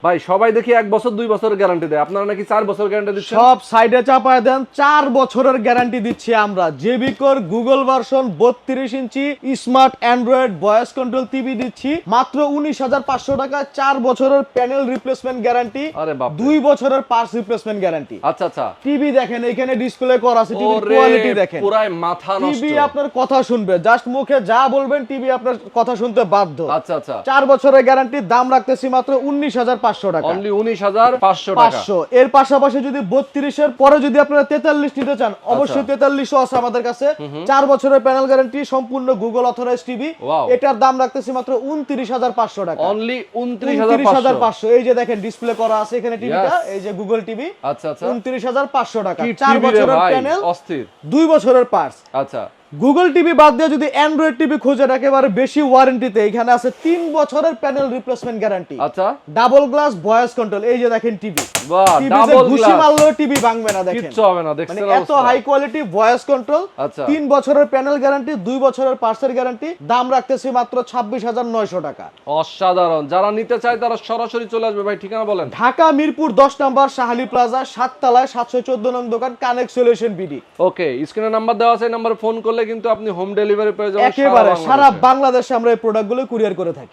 ভাই সবাই দেখি 1 বছর 2 বছরের গ্যারান্টি দেয়, আপনারা নাকি 4 বছর গ্যারান্টি দিচ্ছেন? সব সাইডে চাপায় দেন, 4 বছরের গ্যারান্টি দিচ্ছি আমরা। জেবিকোর Google version 32 inch smart Android voice control TV দিচ্ছি মাত্র 19,500 টাকা। 4 বছরের প্যানেল রিপ্লেসমেন্ট গ্যারান্টি, আরে বাপ, 2 বছরের পার্টস রিপ্লেসমেন্ট গ্যারান্টি। আচ্ছা আচ্ছা, টিভি দেখেন এখানে ডিসপ্লে করা আছে, টিভির ওরে কোয়ালিটি দেখেন, পুরাই মাথা নষ্ট। টিভি আপনার কথা শুনবে, জাস্ট মুখে যা বলবেন টিভি আপনার কথা শুনতে বাধ্য। আচ্ছা আচ্ছা, 4 বছরের গ্যারান্টির দাম রাখতেছি মাত্র 19,500 টাকা। অনলি 19,500 টাকা। 500। এর পাশাপাশি যদি 32 এর পরে যদি আপনারা 43 নিতে চান, অবশ্যই 43 আছে আমাদের কাছে। 4 বছরের প্যানেল গ্যারান্টি, সম্পূর্ণ গুগল অথরাইজড টিভি। Wow. এটার দাম রাখতেছি মাত্র 29,500 টাকা। অনলি 29,500। 29,500। এই যে দেখেন ডিসপ্লে করা আছে এখানে টিভিটা, Yes. এই যে গুগল টিভি। আচ্ছা আচ্ছা, 29,500 টাকা। কি 4 TV রে বছরের ভাই, প্যানেল, অস্থির। 2 বছরের পার্টস। আচ্ছা, গুগল টিভি বাদ দিয়ে যদি অ্যান্ড্রয়েড টিভি খোঁজেন একেবারে বেশি ওয়ারেন্টিতে, এখানে আছে 3 বছরের প্যানেল রিপ্লেসমেন্ট গ্যারান্টি। আচ্ছা, ডাবল গ্লাস ভয়েস কন্ট্রোল। এই যে দেখেন টিভি, বাহ, টিভিতে ডাবল ঘুষি গ্লাস, মারলেও টিভি ভাঙবে না, দেখেন কিচ্ছু হবে না, মানে দেখছেন এত হাই কোয়ালিটি ভয়েস কন্ট্রোল। আচ্ছা। 3 বছরের প্যানেল গ্যারান্টি, 2 বছরের পার্টসের গ্যারান্টি। দাম রাখতেছি মাত্র 26,900 টাকা। অসাধারণ। যারা নিতে চায় তারা সরাসরি চলে আসবে। ভাই ঠিকানা বলেন। ঢাকা মিরপুর 10 নম্বর শাহালি প্লাজা 7 তলায় 714 নং দোকান, কানেক্ট সলিউশন বিডি। ওকে, স্ক্রিনে নাম্বার দেওয়া আছে, এই নাম্বারে ফোন করলে কিন্তু আপনি হোম ডেলিভারি পেয়ে যাবেন একেবারে সারা বাংলাদেশে আমরা এই প্রোডাক্টগুলো কুরিয়ার করে থাকি।